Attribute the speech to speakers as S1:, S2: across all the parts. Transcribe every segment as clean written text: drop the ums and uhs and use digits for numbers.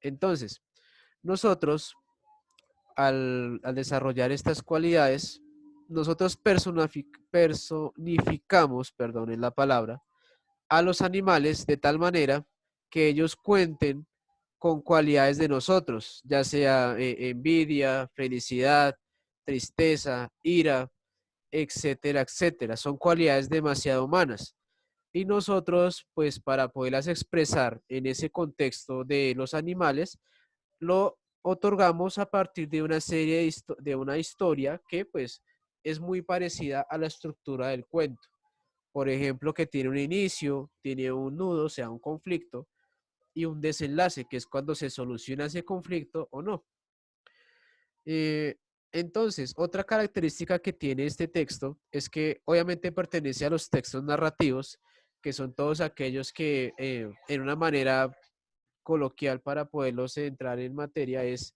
S1: Entonces, nosotros al desarrollar estas cualidades, nosotros personificamos, perdón, es la palabra, a los animales de tal manera que ellos cuenten con cualidades de nosotros, ya sea envidia, felicidad, tristeza, ira, etcétera, etcétera. Son cualidades demasiado humanas. Y nosotros, pues para poderlas expresar en ese contexto de los animales, lo otorgamos a partir de una serie de una historia que pues es muy parecida a la estructura del cuento. Por ejemplo, que tiene un inicio, tiene un nudo, o sea, un conflicto, y un desenlace, que es cuando se soluciona ese conflicto o no. Eh, entonces, otra característica que tiene este texto es que obviamente pertenece a los textos narrativos, que son todos aquellos que en una manera coloquial para poderlos entrar en materia es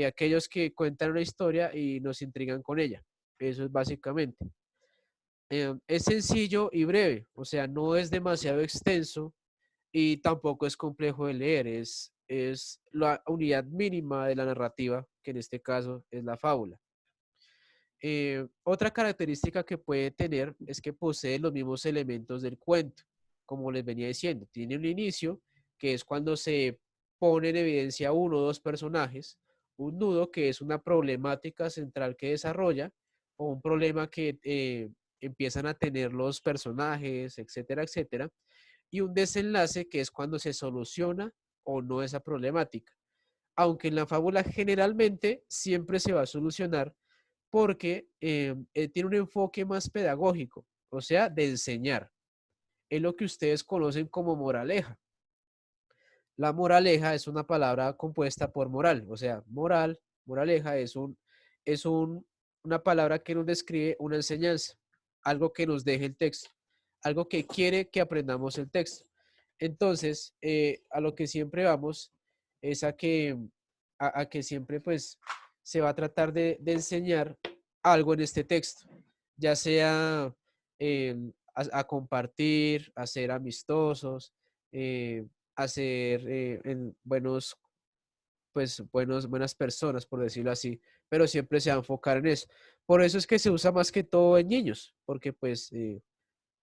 S1: aquellos que cuentan una historia y nos intrigan con ella. Eso es básicamente. Es sencillo y breve, o sea, no es demasiado extenso y tampoco es complejo de leer, es la unidad mínima de la narrativa, que en este caso es la fábula. Otra característica que puede tener es que posee los mismos elementos del cuento, como les venía diciendo. Tiene un inicio, que es cuando se pone en evidencia uno o dos personajes, un nudo, que es una problemática central que desarrolla, o un problema que empiezan a tener los personajes, etcétera, etcétera, y un desenlace, que es cuando se soluciona o no esa problemática. Aunque en la fábula generalmente siempre se va a solucionar porque tiene un enfoque más pedagógico, o sea, de enseñar. Es lo que ustedes conocen como moraleja. La moraleja es una palabra compuesta por moral, o sea, moral, moraleja es una palabra que nos describe una enseñanza, algo que nos deje el texto, algo que quiere que aprendamos el texto. Entonces, a lo que siempre vamos es a que siempre pues se va a tratar de enseñar algo en este texto, ya sea a compartir, a ser amistosos, a ser buenos, pues buenas personas, por decirlo así, pero siempre se va a enfocar en eso. Por eso es que se usa más que todo en niños, porque pues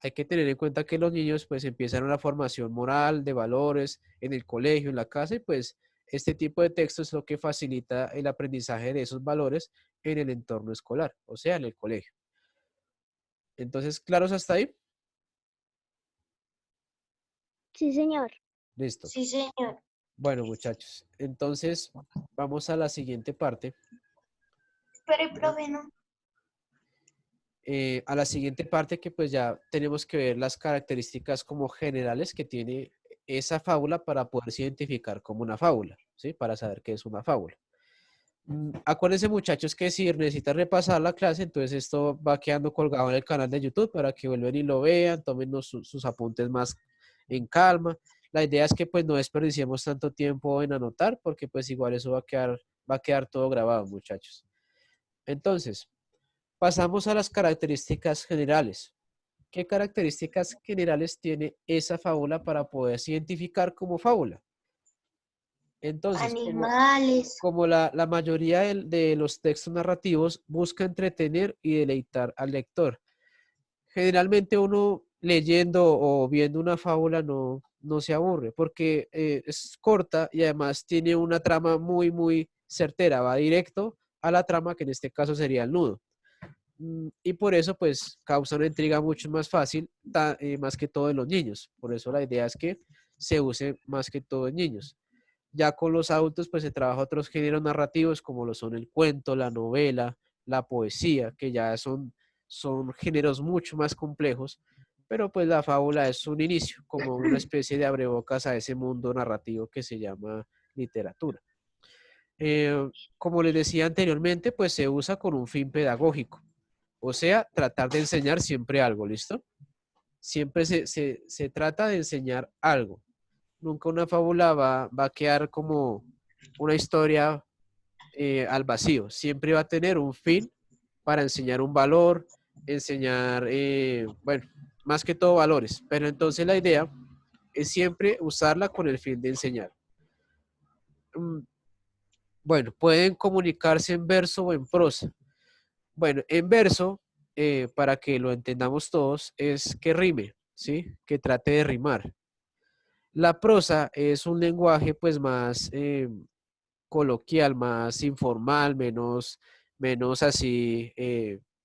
S1: hay que tener en cuenta que los niños pues empiezan una formación moral, de valores, en el colegio, en la casa, y pues este tipo de texto es lo que facilita el aprendizaje de esos valores en el entorno escolar, o sea, en el colegio. Entonces, ¿claros hasta ahí?
S2: Sí, señor.
S1: Listo.
S3: Sí, señor.
S1: Bueno, muchachos, entonces vamos a la siguiente parte.
S3: Pero,
S1: ¿No?
S3: profe, no.
S1: A la siguiente parte que pues ya tenemos que ver las características como generales que tiene esa fábula para poderse identificar como una fábula, ¿sí? Para saber qué es una fábula. Acuérdense, muchachos, que si necesitan repasar la clase, entonces esto va quedando colgado en el canal de YouTube para que vuelvan y lo vean, tomen sus apuntes más en calma. La idea es que pues no desperdiciemos tanto tiempo en anotar porque pues igual eso va a quedar todo grabado, muchachos. Entonces, pasamos a las características generales. ¿Qué características generales tiene esa fábula para poderse identificar como fábula? Entonces,
S3: Animales.
S1: como la mayoría de los textos narrativos busca entretener y deleitar al lector. Generalmente uno leyendo o viendo una fábula no se aburre porque es corta y además tiene una trama muy certera, va directo a la trama que en este caso sería el nudo. Y por eso pues causa una intriga mucho más fácil, más que todo en los niños. Por eso la idea es que se use más que todo en niños. Ya con los adultos pues se trabaja otros géneros narrativos como lo son el cuento, la novela, la poesía, que ya son géneros mucho más complejos, pero pues la fábula es un inicio, como una especie de abrebocas a ese mundo narrativo que se llama literatura. Como les decía anteriormente, pues se usa con un fin pedagógico, o sea, tratar de enseñar siempre algo, ¿listo? Siempre se trata de enseñar algo. Nunca una fábula va a quedar como una historia al vacío. Siempre va a tener un fin para enseñar un valor, enseñar, bueno, más que todo valores. Pero entonces la idea es siempre usarla con el fin de enseñar. Bueno, pueden comunicarse en verso o en prosa. Bueno, en verso, para que lo entendamos todos, es que rime, ¿sí? Que trate de rimar. La prosa es un lenguaje pues más coloquial, más informal, menos así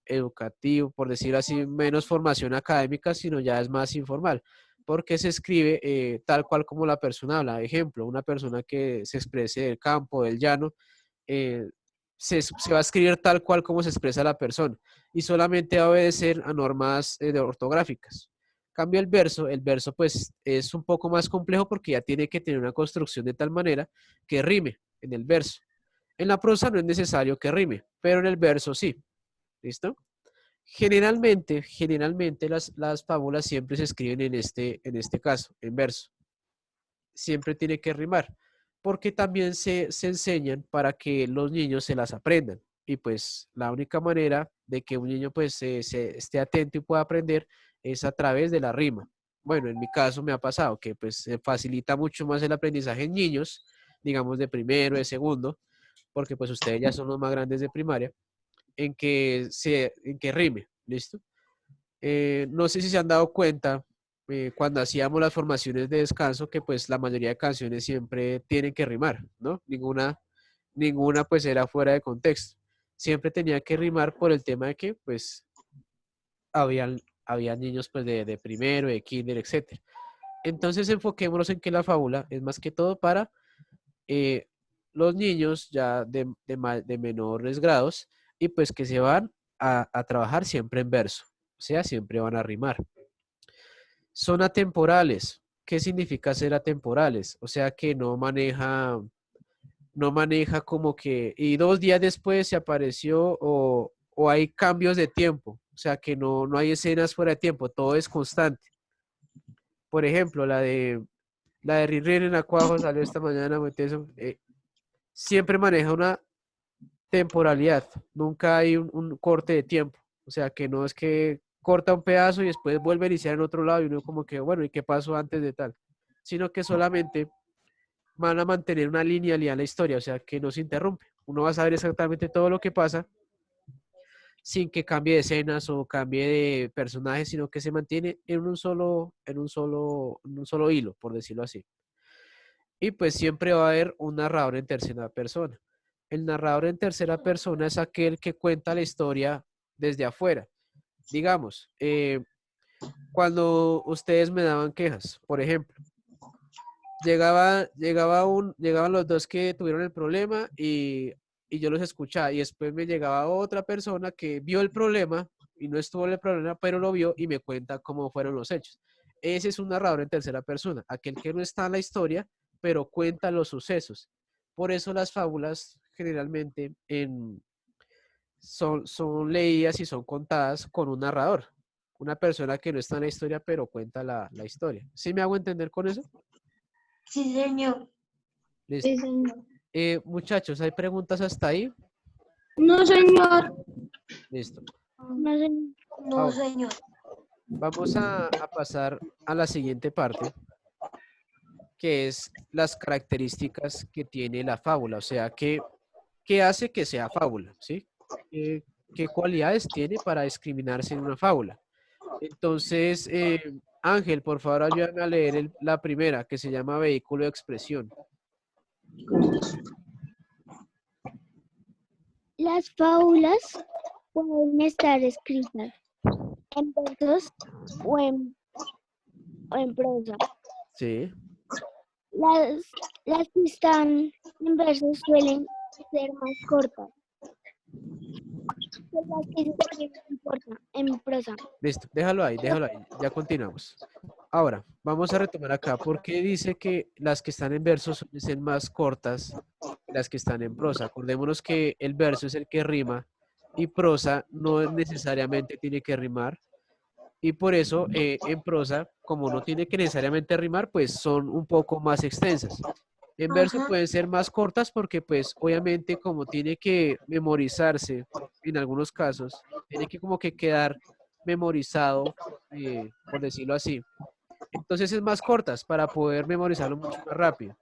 S1: educativo, por decirlo así, menos formación académica, sino ya es más informal, porque se escribe tal cual como la persona habla. Ejemplo, una persona que se exprese del campo, del llano, eh, se va a escribir tal cual como se expresa la persona y solamente va a obedecer a normas ortográficas. Cambio el verso pues es un poco más complejo porque ya tiene que tener una construcción de tal manera que rime en el verso. En la prosa no es necesario que rime, pero en el verso sí. ¿Listo? Generalmente las fábulas siempre se escriben en este caso, en verso. Siempre tiene que rimar, porque también se enseñan para que los niños se las aprendan. Y pues la única manera de que un niño pues se esté atento y pueda aprender es a través de la rima. Bueno, en mi caso me ha pasado que pues se facilita mucho más el aprendizaje en niños, digamos de primero, de segundo, porque pues ustedes ya son los más grandes de primaria, en que rime, ¿listo? No sé si se han dado cuenta cuando hacíamos las formaciones de descanso que pues la mayoría de canciones siempre tienen que rimar, ¿no? Ninguna pues era fuera de contexto. Siempre tenía que rimar por el tema de que pues había niños pues de primero, de kinder, etcétera. Entonces enfoquémonos en que la fábula es más que todo para eh, los niños ya de menores grados y pues que se van a trabajar siempre en verso, o sea, siempre van a rimar. Son atemporales. ¿Qué significa ser atemporales? O sea que no maneja como que, y 2 días después se apareció o hay cambios de tiempo. O sea que no hay escenas fuera de tiempo, todo es constante. Por ejemplo, la de Rirrin en Acuajo salió esta mañana, muy teso, siempre maneja una temporalidad, nunca hay un corte de tiempo. O sea que no es que corta un pedazo y después vuelve a iniciar en otro lado y uno como que, bueno, ¿y qué pasó antes de tal? Sino que solamente van a mantener una linealidad en la historia, o sea que no se interrumpe. Uno va a saber exactamente todo lo que pasa sin que cambie de escenas o cambie de personajes, sino que se mantiene en un solo hilo, por decirlo así. Y pues siempre va a haber un narrador en tercera persona. El narrador en tercera persona es aquel que cuenta la historia desde afuera. Digamos, cuando ustedes me daban quejas, por ejemplo, llegaban los dos que tuvieron el problema y yo los escuchaba y después me llegaba otra persona que vio el problema y no estuvo en el problema, pero lo vio y me cuenta cómo fueron los hechos. Ese es un narrador en tercera persona, aquel que no está en la historia, pero cuenta los sucesos. Por eso las fábulas generalmente son leídas y son contadas con un narrador, una persona que no está en la historia, pero cuenta la historia. ¿Sí me hago entender con eso?
S3: Sí, señor.
S1: Listo.
S2: Sí, señor.
S1: Muchachos, ¿hay preguntas hasta ahí?
S2: No, señor.
S1: Listo.
S2: No, señor.
S3: No,
S1: Ahora,
S3: señor.
S1: vamos a pasar a la siguiente parte, que es las características que tiene la fábula, o sea, qué hace que sea fábula, ¿sí? ¿Qué cualidades tiene para discriminarse en una fábula? Entonces, Ángel, por favor, ayúdame a leer la primera, que se llama vehículo de expresión.
S2: Las fábulas pueden estar escritas en versos o en prosa.
S1: Sí,
S2: Las, las que están en versos suelen ser más cortas que las que se escriben en prosa.
S1: listo, déjalo ahí, ya continuamos. Ahora, vamos a retomar acá, porque dice que las que están en verso suelen ser más cortas que las que están en prosa. Acordémonos que el verso es el que rima y prosa no necesariamente tiene que rimar. Y por eso en prosa, como no tiene que necesariamente rimar, pues son un poco más extensas. En verso
S3: Ajá.
S1: pueden ser más cortas porque pues obviamente como tiene que memorizarse en algunos casos, tiene que como que quedar memorizado, por decirlo así. Entonces es más cortas para poder memorizarlo mucho más rápido.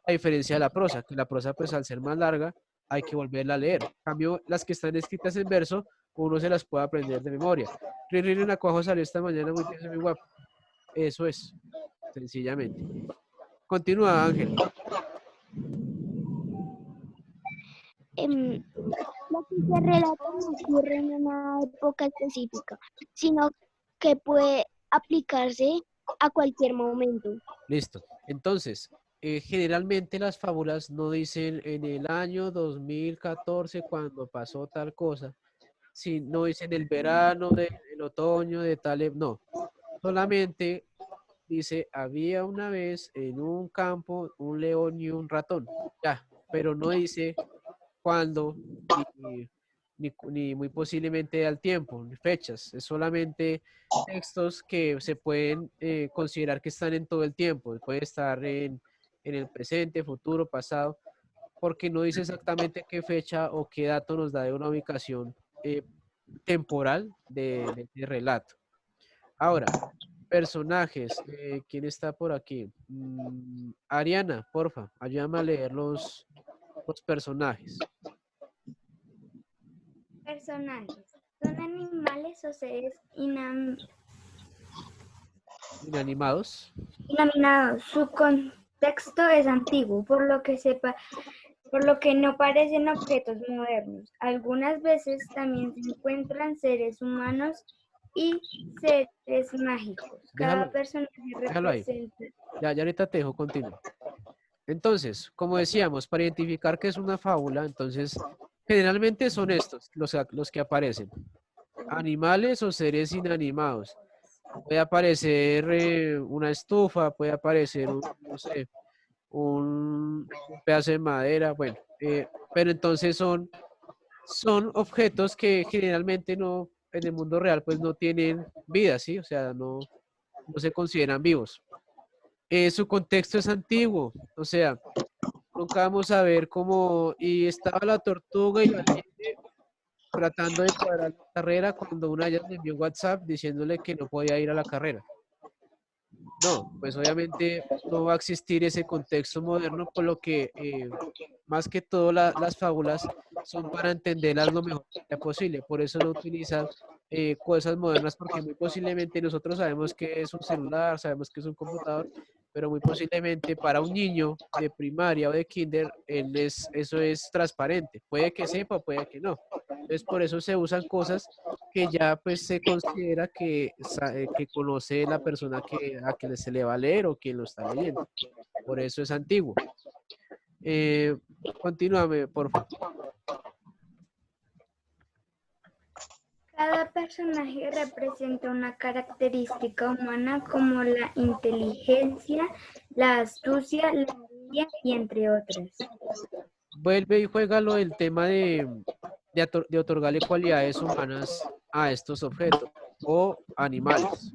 S1: a diferencia de la prosa, que la prosa pues al ser más larga hay que volverla a leer. En cambio, las que están escritas en verso, uno se las puede aprender de memoria. Rin, Nacuajo salió esta mañana muy bien, muy guapo. Eso es, sencillamente. Continúa, Ángel.
S2: Lo que se relata no ocurre en una época específica, sino que puede aplicarse a cualquier momento.
S1: Listo. Entonces, generalmente las fábulas no dicen en el año 2014 cuando pasó tal cosa, si no dicen el verano, el otoño, de tal, no. Solamente dice, había una vez en un campo un león y un ratón. Ya, pero no dice cuándo, ni muy posiblemente al tiempo, ni fechas. Es solamente textos que se pueden considerar que están en todo el tiempo. Puede estar en el presente, futuro, pasado, porque no dice exactamente qué fecha o qué dato nos da de una ubicación temporal de relato. Ahora, personajes. ¿Quién está por aquí? Ariana, porfa, ayúdame a leer los personajes.
S4: Personajes. Son animales o seres
S1: Inanimados.
S4: inanimados. Su contexto es antiguo, por lo que no parecen objetos modernos. Algunas veces también se encuentran seres humanos y seres mágicos. Cada
S1: Déjalo,
S4: personaje
S1: déjalo ahí.
S4: representa.
S1: Ya ahorita te dejo continuar. Entonces, como decíamos, para identificar que es una fábula, entonces, generalmente son estos los que aparecen. Animales o seres inanimados. Puede aparecer una estufa, puede aparecer, no sé, un pedazo de madera, bueno, pero entonces son objetos que generalmente no, en el mundo real, pues no tienen vida, ¿sí? O sea, no se consideran vivos. Su contexto es antiguo, o sea, nunca vamos a ver cómo, y estaba la tortuga y la liebre tratando de cuadrar la carrera cuando una de ellas le envió un WhatsApp diciéndole que no podía ir a la carrera. No, pues obviamente no va a existir ese contexto moderno, por lo que más que todo las fábulas son para entenderlas lo mejor que sea posible. Por eso no utilizan cosas modernas, porque muy posiblemente nosotros sabemos que es un celular, sabemos que es un computador, pero muy posiblemente para un niño de primaria o de kinder, eso es transparente. Puede que sepa, puede que no. Entonces, por eso se usan cosas que ya pues se considera que conoce la persona a que se le va a leer o quien lo está leyendo. Por eso es antiguo. Continúame, por favor.
S4: Cada personaje representa una característica humana como la inteligencia, la astucia, la envidia y entre otras.
S1: Vuelve y juega lo del tema de otorgarle cualidades humanas a estos objetos o animales.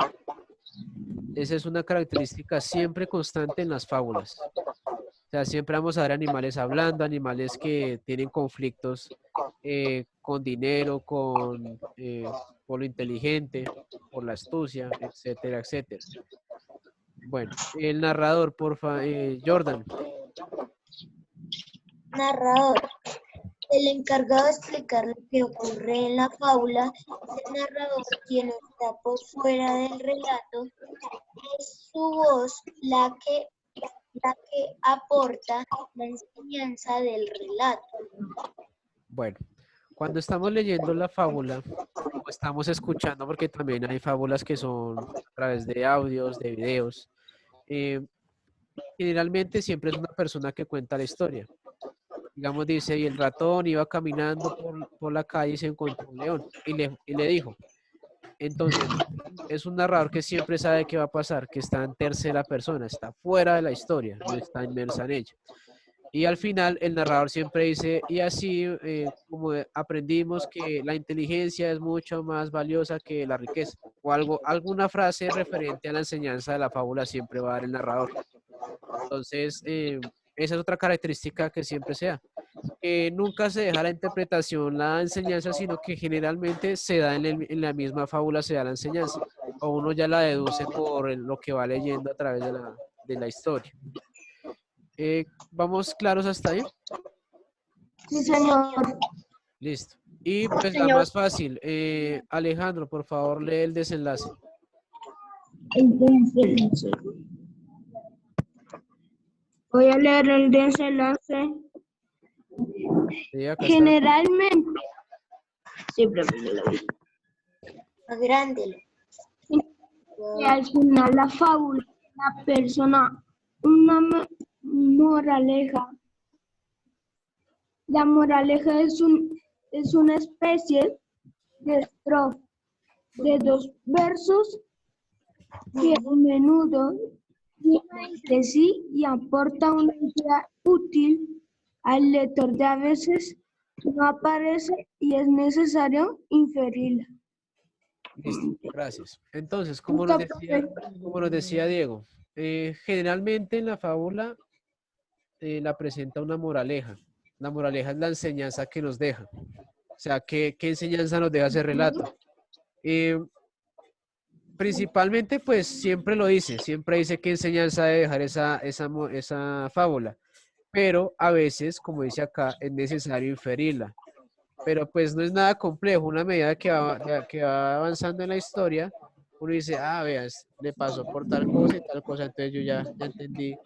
S1: Esa es una característica siempre constante en las fábulas. O sea, siempre vamos a ver animales hablando, animales que tienen conflictos con dinero, por lo inteligente, por la astucia, etcétera, etcétera. Bueno, el narrador, porfa, Jordan.
S3: Narrador. El encargado de explicar lo que ocurre en la fábula es el narrador, quien está por fuera del relato. Es su voz la que aporta la enseñanza del relato.
S1: Bueno, cuando estamos leyendo la fábula, o estamos escuchando, porque también hay fábulas que son a través de audios, de videos, eh, generalmente siempre es una persona que cuenta la historia. Digamos, dice, y el ratón iba caminando por la calle y se encontró un león y le dijo. Entonces, es un narrador que siempre sabe qué va a pasar, que está en tercera persona, está fuera de la historia, no está inmersa en ella. Y al final el narrador siempre dice, y así como aprendimos que la inteligencia es mucho más valiosa que la riqueza, o alguna frase referente a la enseñanza de la fábula siempre va a dar el narrador. Entonces, esa es otra característica que siempre sea. Que nunca se deja la interpretación, la enseñanza, sino que generalmente se da en la misma fábula, se da la enseñanza, o uno ya la deduce por lo que va leyendo a través de la historia. ¿Vamos claros hasta ahí?
S3: Sí, señor.
S1: Listo. Y pues la más fácil, Alejandro, por favor, lee el desenlace.
S5: Entonces, voy a leer el desenlace.
S1: Sí, acá está.
S5: Generalmente, sí, profesor, lo vi.
S3: Agrándelo.
S5: Y al final la fábula, la persona, una moraleja. La moraleja es una especie de estrofa de 2 versos que a menudo rima entre sí y aporta una idea útil al lector de a veces no aparece y es necesario inferirla.
S1: Listo, gracias. Entonces,
S5: Listo,
S1: como nos decía Diego, generalmente en la fábula la presenta una moraleja. La moraleja es la enseñanza que nos deja. O sea, ¿qué enseñanza nos deja ese relato? Eh, Principalmente, pues siempre dice qué enseñanza debe dejar esa fábula, pero a veces, como dice acá, es necesario inferirla. Pero pues no es nada complejo, una medida que va avanzando en la historia, uno dice, ah, veas, le pasó por tal cosa y tal cosa, entonces yo ya entendí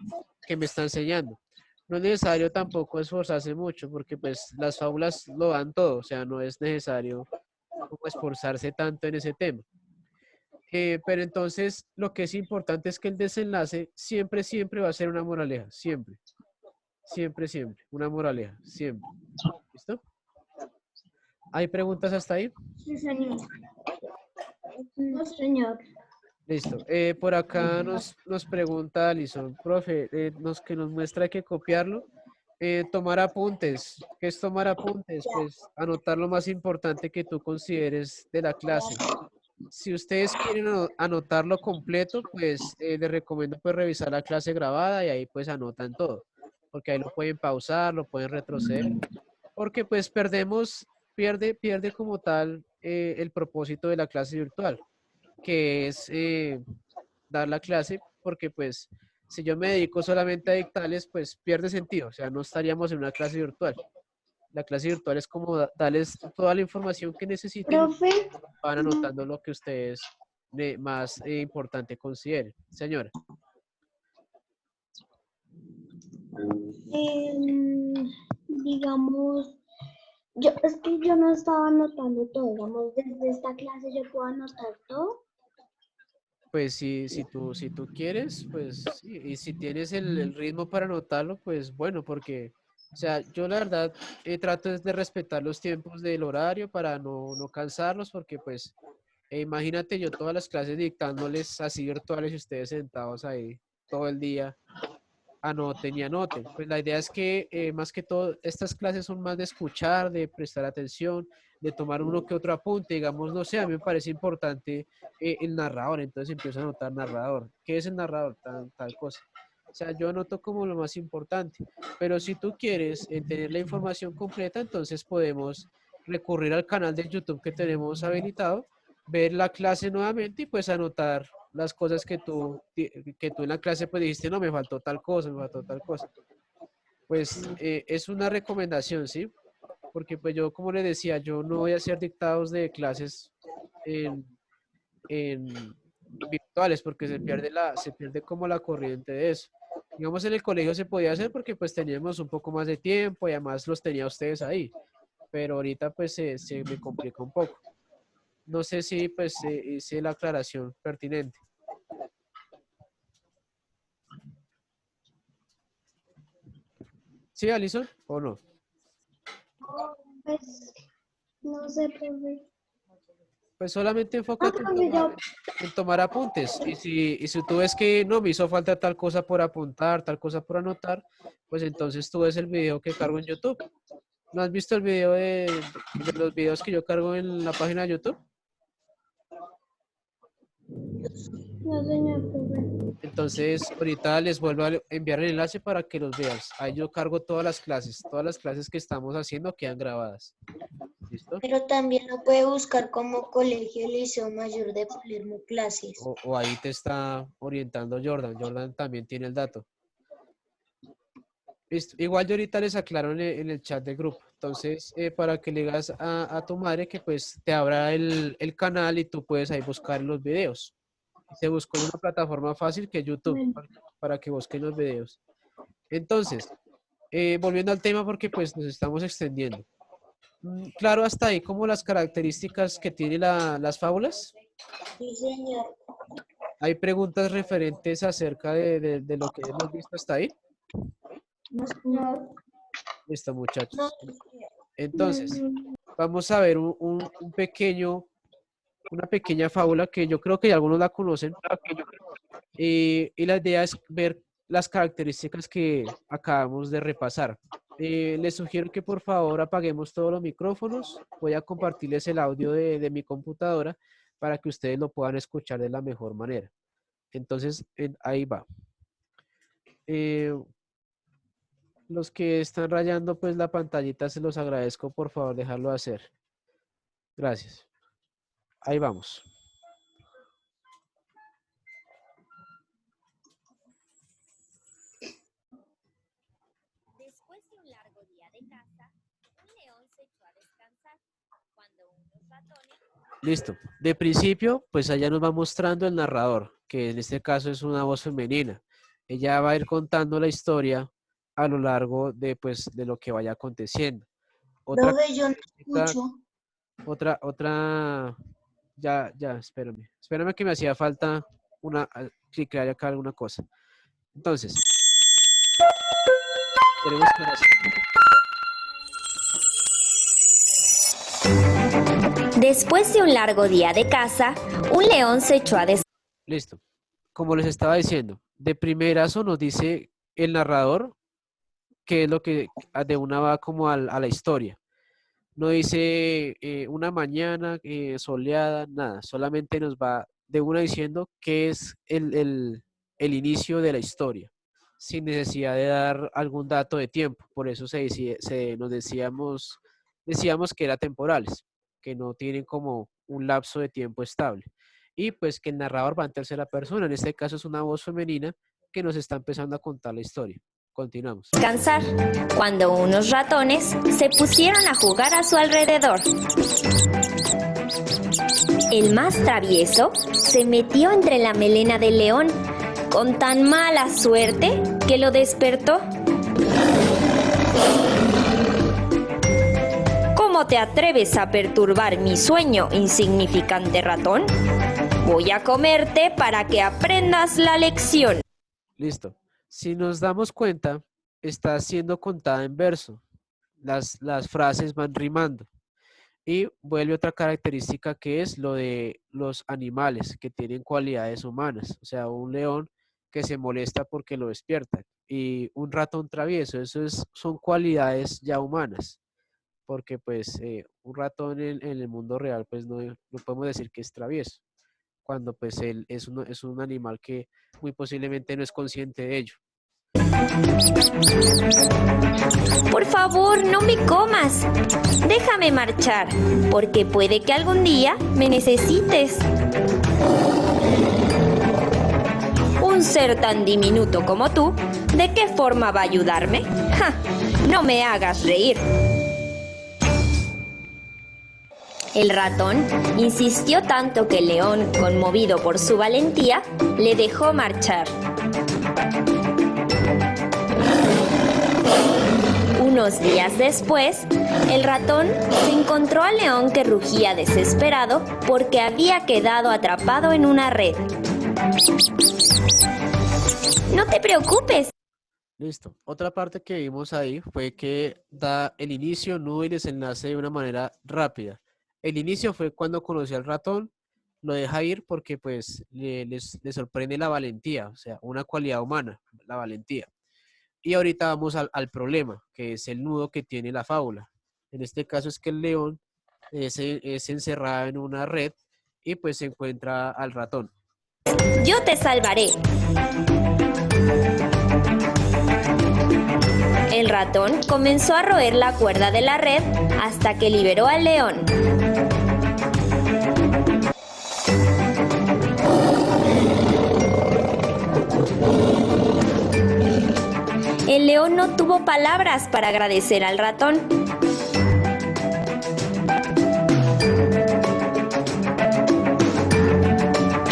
S1: que me está enseñando. No es necesario tampoco esforzarse mucho, porque pues las fábulas lo dan todo, o sea, no es necesario como esforzarse tanto en ese tema. Pero entonces lo que es importante es que el desenlace siempre va a ser una moraleja, siempre, una moraleja, siempre. ¿Listo? ¿Hay preguntas hasta ahí?
S5: Sí, señor. No, señor.
S1: Listo. Por acá nos pregunta Alison, profe, que nos muestra que copiarlo. Tomar apuntes. ¿Qué es tomar apuntes? Pues anotar lo más importante que tú consideres de la clase. Si ustedes quieren anotarlo completo, pues les recomiendo pues revisar la clase grabada y ahí pues anotan todo. Porque ahí lo pueden pausar, lo pueden retroceder. Porque pues pierde como tal el propósito de la clase virtual, que es dar la clase, porque pues si yo me dedico solamente a dictarles, pues pierde sentido, o sea, no estaríamos en una clase virtual. La clase virtual es como darles toda la información que necesiten y
S5: Profe,
S1: van anotando lo que ustedes más importante consideren. Señora,
S5: digamos, es que yo no estaba anotando todo, digamos, desde esta clase yo puedo anotar todo.
S1: pues si tú quieres, pues sí, y si tienes el ritmo para anotarlo, pues bueno, porque, o sea, yo la verdad trato es de respetar los tiempos del horario para no cansarlos, porque pues imagínate yo todas las clases dictándoles así virtuales y ustedes sentados ahí todo el día, anoten y anoten. Pues la idea es que más que todo estas clases son más de escuchar, de prestar atención, de tomar uno que otro apunte, digamos, no sé, a mí me parece importante el narrador, entonces empiezo a anotar narrador. ¿Qué es el narrador? Tal cosa. O sea, yo anoto como lo más importante, pero si tú quieres tener la información completa, entonces podemos recurrir al canal de YouTube que tenemos habilitado, ver la clase nuevamente y pues anotar las cosas que tú en la clase pues dijiste, no, me faltó tal cosa, me faltó tal cosa. Pues es una recomendación, ¿sí? Porque pues yo, como les decía, yo no voy a hacer dictados de clases en, en virtuales porque se pierde como la corriente de eso. Digamos, en el colegio se podía hacer porque pues teníamos un poco más de tiempo y además los tenía ustedes ahí. Pero ahorita pues se me complica un poco. No sé si pues hice la aclaración pertinente. ¿Sí, Alison? ¿O no?
S5: Pues, no sé, profe.
S1: Pues solamente
S5: Ah,
S1: enfócate
S5: profe, yo,
S1: en tomar apuntes. Y si tú ves que no me hizo falta tal cosa por apuntar, tal cosa por anotar, pues entonces tú ves el video que cargo en YouTube. ¿No has visto el video de los videos que yo cargo en la página de YouTube?
S5: no, señor, profe.
S1: Entonces, ahorita les vuelvo a enviar el enlace para que los veas. Ahí yo cargo todas las clases que estamos haciendo quedan grabadas. ¿Listo?
S3: Pero también lo puede buscar como Colegio Liceo Mayor de Palermo Clases.
S1: O ahí te está orientando Jordan. Jordan también tiene el dato. Listo. Igual yo ahorita les aclaro en el chat del grupo. Entonces, para que le digas a tu madre que pues te abra el canal y tú puedes ahí buscar los videos. Se buscó en una plataforma fácil que es YouTube para que busquen los videos. Entonces, volviendo al tema porque pues nos estamos extendiendo. Claro, hasta ahí como las características que tienen las fábulas.
S3: Sí, señor.
S1: ¿Hay preguntas referentes acerca de lo que hemos visto hasta ahí?
S5: No.
S1: Listo, muchachos.
S3: No,
S1: Entonces, vamos a ver una pequeña fábula que yo creo que algunos la conocen. Y la idea es ver las características que acabamos de repasar. Les sugiero que por favor apaguemos todos los micrófonos. Voy a compartirles el audio de mi computadora para que ustedes lo puedan escuchar de la mejor manera. Entonces, ahí va. Los que están rayando pues la pantallita se los agradezco, por favor, dejarlo hacer. Gracias. Ahí vamos.
S6: Después de un largo día de caza, un león se echó a descansar cuando unos ratones...
S1: Listo. De principio, pues allá nos va mostrando el narrador, que en este caso es una voz femenina. Ella va a ir contando la historia a lo largo de, pues, de lo que vaya aconteciendo. Otra
S3: profe, yo no
S1: característica-
S3: escucho.
S1: ya, espérame que me hacía falta clicar acá alguna cosa. Entonces, tenemos que hacer.
S6: Después de un largo día de caza, un león se echó a descansar.
S1: Listo. Como les estaba diciendo, de primerazo nos dice el narrador qué es lo que de una va como a la historia. No dice una mañana soleada, nada. Solamente nos va de una diciendo qué es el inicio de la historia, sin necesidad de dar algún dato de tiempo. Por eso nos decíamos que eran temporales, que no tienen como un lapso de tiempo estable. Y pues que el narrador va en tercera persona. En este caso es una voz femenina que nos está empezando a contar la historia. Continuamos.
S6: Cuando unos ratones se pusieron a jugar a su alrededor. El más travieso se metió entre la melena del león con tan mala suerte que lo despertó. ¿Cómo te atreves a perturbar mi sueño, insignificante ratón? Voy a comerte para que aprendas la lección.
S1: Listo. Si nos damos cuenta, está siendo contada en verso. Las frases van rimando. Y vuelve otra característica que es lo de los animales que tienen cualidades humanas. O sea, un león que se molesta porque lo despiertan. Y un ratón travieso, son cualidades ya humanas. Porque pues un ratón en el mundo real pues no podemos decir que es travieso. Cuando pues él es un animal que muy posiblemente no es consciente de ello.
S6: Por favor, no me comas. Déjame marchar, porque puede que algún día me necesites. Un ser tan diminuto como tú, ¿de qué forma va a ayudarme? ¡Ja! No me hagas reír. El ratón insistió tanto que el león, conmovido por su valentía, le dejó marchar. Unos días después, el ratón se encontró al león que rugía desesperado porque había quedado atrapado en una red. No te preocupes.
S1: Listo. Otra parte que vimos ahí fue que da el inicio, nudo y desenlace de una manera rápida. El inicio fue cuando conoció al ratón, lo deja ir porque pues le sorprende la valentía, o sea, una cualidad humana, la valentía. Y ahorita vamos al problema, que es el nudo que tiene la fábula. En este caso es que el león es encerrado en una red y pues se encuentra al ratón.
S6: Yo te salvaré. El ratón comenzó a roer la cuerda de la red hasta que liberó al león. El león no tuvo palabras para agradecer al ratón.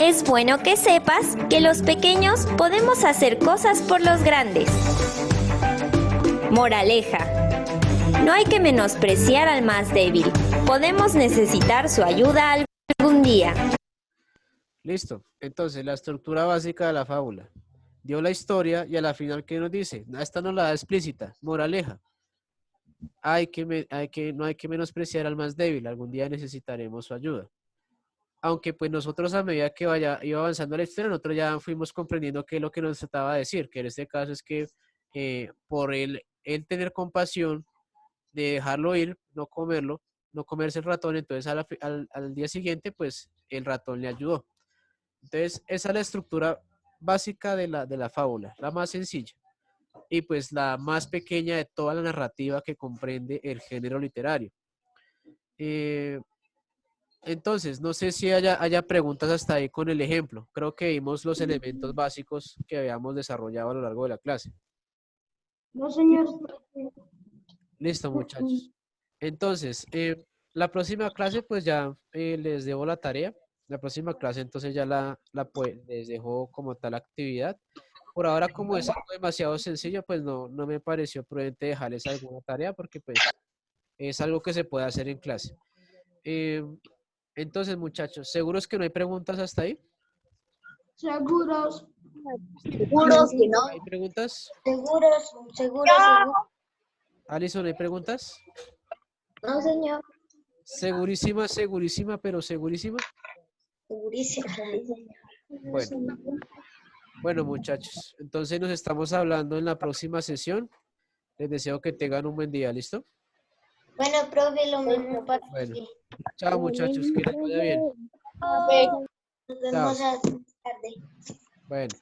S6: Es bueno que sepas que los pequeños podemos hacer cosas por los grandes. Moraleja: no hay que menospreciar al más débil. Podemos necesitar su ayuda algún día.
S1: Listo. Entonces, la estructura básica de la fábula. Dio la historia y a la final, ¿qué nos dice? Esta nos la da explícita. Moraleja: no hay que menospreciar al más débil. Algún día necesitaremos su ayuda. Aunque pues nosotros a medida que iba avanzando la historia, nosotros ya fuimos comprendiendo qué es lo que nos trataba de decir, que en este caso es que por él tener compasión de dejarlo ir, no comerlo, no comerse el ratón, entonces al día siguiente pues el ratón le ayudó. Entonces esa es la estructura básica de la fábula, la más sencilla y pues la más pequeña de toda la narrativa que comprende el género literario. Entonces, no sé si haya preguntas hasta ahí con el ejemplo. Creo que vimos los elementos básicos que habíamos desarrollado a lo largo de la clase.
S5: No, señor.
S1: Listo, muchachos. Entonces, la próxima clase, pues ya les debo la tarea. La próxima clase, entonces ya les dejo como tal actividad. Por ahora, como es algo demasiado sencillo, pues no me pareció prudente dejarles alguna tarea porque pues es algo que se puede hacer en clase. Entonces, muchachos, ¿seguros que no hay preguntas hasta ahí?
S5: Seguros.
S3: Seguros que no.
S1: ¿Hay preguntas?
S3: Seguros.
S1: Alison, ¿hay preguntas?
S3: No, señor.
S1: Segurísima, segurísima, pero segurísima.
S3: Segurísimo.
S1: Bueno, muchachos, entonces nos estamos hablando en la próxima sesión. Les deseo que tengan un buen día, ¿listo?
S3: Bueno, profe, lo mismo para
S1: Bueno,
S3: ti.
S1: chao, muchachos, que les vaya bien.
S3: Nos vemos más tarde.
S1: Bueno.